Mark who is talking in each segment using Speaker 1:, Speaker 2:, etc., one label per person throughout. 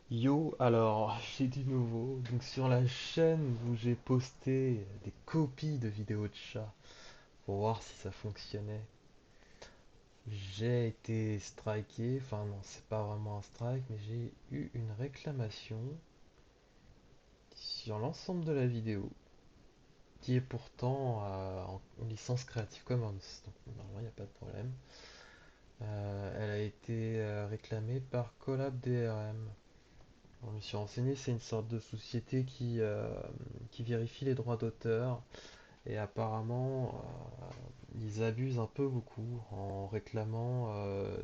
Speaker 1: Yo, alors j'ai du nouveau. Donc sur la chaîne où j'ai posté des copies de vidéos de chats pour voir si ça fonctionnait, j'ai été striké. Enfin non, c'est pas vraiment un strike, mais j'ai eu une réclamation sur l'ensemble de la vidéo qui est pourtant en licence Creative Commons. Donc normalement il n'y a pas de problème. Elle a été réclamée par Collab DRM. Je me suis renseigné, c'est une sorte de société qui vérifie les droits d'auteur et apparemment ils abusent un peu beaucoup en réclamant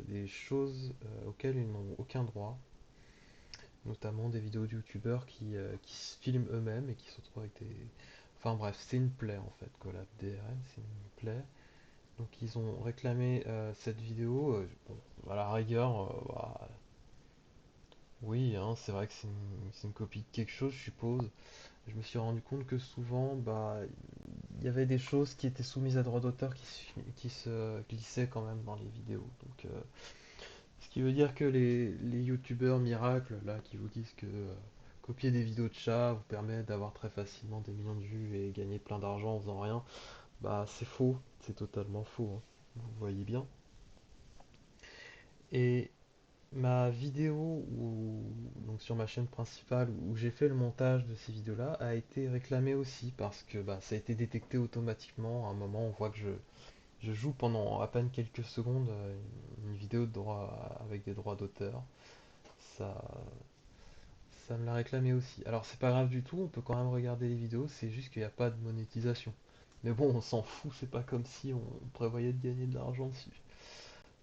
Speaker 1: des choses auxquelles ils n'ont aucun droit, notamment des vidéos de youtubeurs qui se filment eux-mêmes et qui se retrouvent avec des... Enfin bref, c'est une plaie en fait, Collab DRM, c'est une plaie. Donc ils ont réclamé cette vidéo, bon, à la rigueur, bah, oui, hein, c'est vrai que c'est une copie de quelque chose, je suppose. Je me suis rendu compte que souvent, bah, il y avait des choses qui étaient soumises à droit d'auteur qui se glissaient quand même dans les vidéos. Donc, ce qui veut dire que les youtubeurs miracles, là, qui vous disent que copier des vidéos de chats vous permet d'avoir très facilement des millions de vues et gagner plein d'argent en faisant rien, bah, c'est faux, c'est totalement faux, hein. Vous voyez bien. Et ma vidéo donc sur ma chaîne principale où j'ai fait le montage de ces vidéos-là a été réclamée aussi parce que bah, ça a été détecté automatiquement. À un moment, on voit que je joue pendant à peine quelques secondes une vidéo de droit avec des droits d'auteur. Ça, ça me l'a réclamé aussi. Alors c'est pas grave du tout, on peut quand même regarder les vidéos, c'est juste qu'il n'y a pas de monétisation. Mais bon, on s'en fout, c'est pas comme si on prévoyait de gagner de l'argent dessus.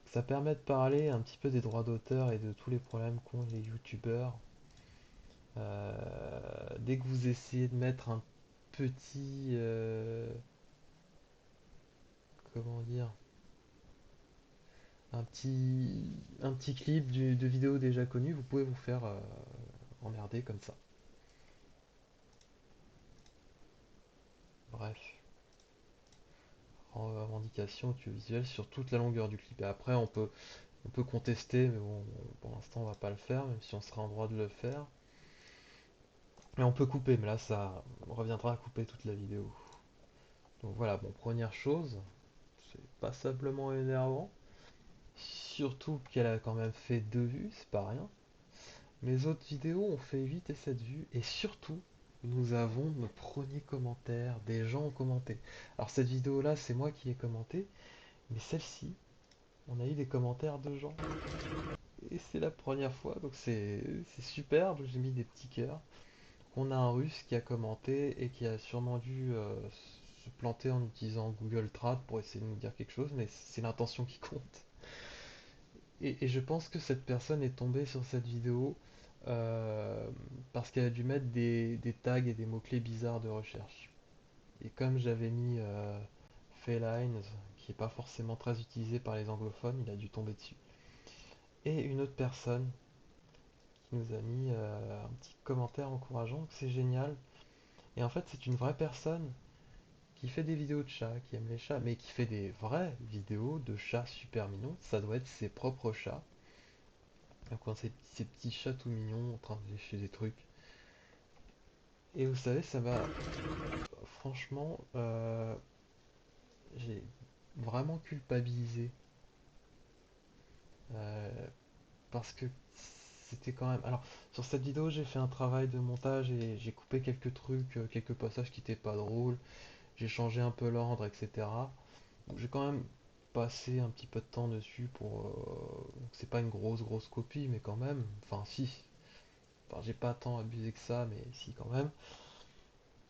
Speaker 1: Ça permet de parler un petit peu des droits d'auteur et de tous les problèmes qu'ont les youtubeurs. Dès que vous essayez de mettre un petit... comment dire? Un petit, un petit clip de vidéo déjà connue, vous pouvez vous faire emmerder comme ça. Bref, revendication audiovisuelle sur toute la longueur du clip. Et après, on peut contester, mais bon, pour l'instant, on va pas le faire, même si on sera en droit de le faire. Et on peut couper, mais là, ça reviendra à couper toute la vidéo. Donc voilà, bon, première chose, c'est passablement énervant. Surtout qu'elle a quand même fait 2 vues, c'est pas rien. Mes autres vidéos ont fait 8 et 7 vues. Et surtout, nous avons nos premiers commentaires. Des gens ont commenté. Alors cette vidéo-là, c'est moi qui ai commenté. Mais celle-ci, on a eu des commentaires de gens. Et c'est la première fois. Donc c'est super. Donc j'ai mis des petits cœurs. On a un russe qui a commenté et qui a sûrement dû se planter en utilisant Google Trad pour essayer de nous dire quelque chose. Mais c'est l'intention qui compte. Et je pense que cette personne est tombée sur cette vidéo euh, parce qu'elle a dû mettre des tags et des mots-clés bizarres de recherche. Et comme j'avais mis Felines, qui n'est pas forcément très utilisé par les anglophones, il a dû tomber dessus. Et une autre personne qui nous a mis un petit commentaire encourageant, que c'est génial. Et en fait, c'est une vraie personne qui fait des vidéos de chats, qui aime les chats, mais qui fait des vraies vidéos de chats super mignons. Ça doit être ses propres chats. Donc quand ces petits chats tout mignons en train de lécher des trucs. Et vous savez, ça m'a... Franchement, j'ai vraiment culpabilisé. euh, parce que c'était quand même... Alors, sur cette vidéo, j'ai fait un travail de montage et j'ai coupé quelques trucs, quelques passages qui étaient pas drôles. J'ai changé un peu l'ordre, etc. Donc, j'ai quand même passé un petit peu de temps dessus pour... c'est pas une grosse copie, mais quand même. Enfin, si. Enfin, j'ai pas tant abusé que ça, mais si quand même.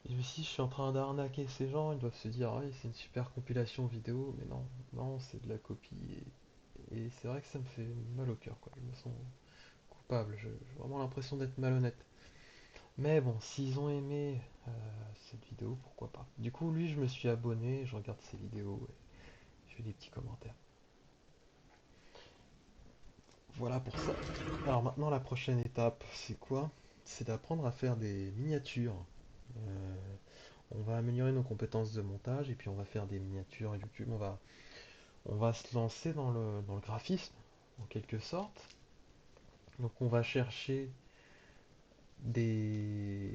Speaker 1: Et je me suis dit, je suis en train d'arnaquer ces gens, ils doivent se dire, ah oui, c'est une super compilation vidéo, mais non, non, c'est de la copie. Et c'est vrai que ça me fait mal au cœur, quoi. Je me sens coupable, j'ai vraiment l'impression d'être malhonnête. Mais bon, s'ils ont aimé cette vidéo, pourquoi pas. Du coup, lui, je me suis abonné, je regarde ses vidéos et je fais des petits commentaires. Voilà pour ça. Alors maintenant, la prochaine étape, c'est quoi? C'est d'apprendre à faire des miniatures. Euh, on va améliorer nos compétences de montage et puis on va faire des miniatures YouTube. On va se lancer dans le graphisme, en quelque sorte. Donc on va chercher. des,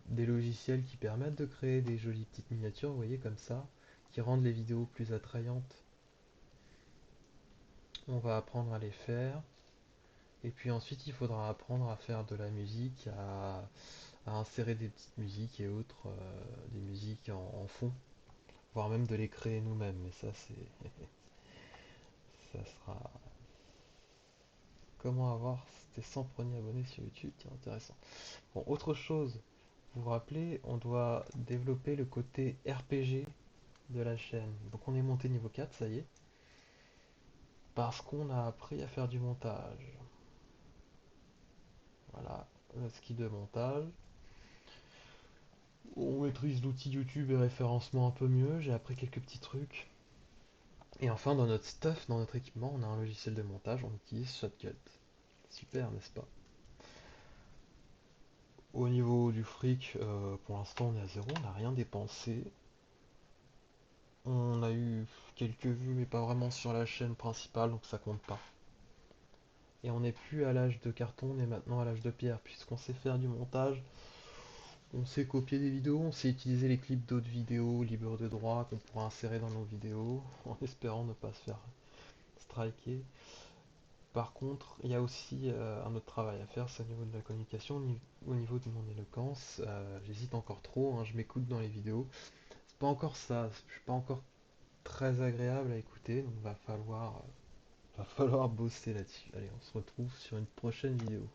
Speaker 1: des logiciels qui permettent de créer des jolies petites miniatures, vous voyez, comme ça, qui rendent les vidéos plus attrayantes. On va apprendre à les faire. Et puis ensuite, il faudra apprendre à faire de la musique, à insérer des petites musiques et autres, des musiques en fond, voire même de les créer nous-mêmes. Mais ça, ça sera comment avoir tes 100 premiers abonnés sur YouTube, tiens, intéressant. Bon, autre chose, vous vous rappelez, on doit développer le côté RPG de la chaîne. Donc on est monté niveau 4, ça y est, parce qu'on a appris à faire du montage. Voilà, le skill de montage. On maîtrise l'outil YouTube et référencement un peu mieux, j'ai appris quelques petits trucs. Et enfin, dans notre stuff, dans notre équipement, on a un logiciel de montage, on utilise Shotcut. Super, n'est-ce pas? Au niveau du fric, pour l'instant on est à zéro, on n'a rien dépensé. On a eu quelques vues, mais pas vraiment sur la chaîne principale, donc ça compte pas. Et on n'est plus à l'âge de carton, on est maintenant à l'âge de pierre, puisqu'on sait faire du montage, on sait copier des vidéos, on sait utiliser les clips d'autres vidéos libres de droit qu'on pourra insérer dans nos vidéos, en espérant ne pas se faire striker. Par contre, il y a aussi un autre travail à faire, c'est au niveau de la communication, au niveau de mon éloquence. J'hésite encore trop, hein, je m'écoute dans les vidéos. C'est pas encore ça, je suis pas encore très agréable à écouter, donc va falloir bosser là-dessus. Allez, on se retrouve sur une prochaine vidéo.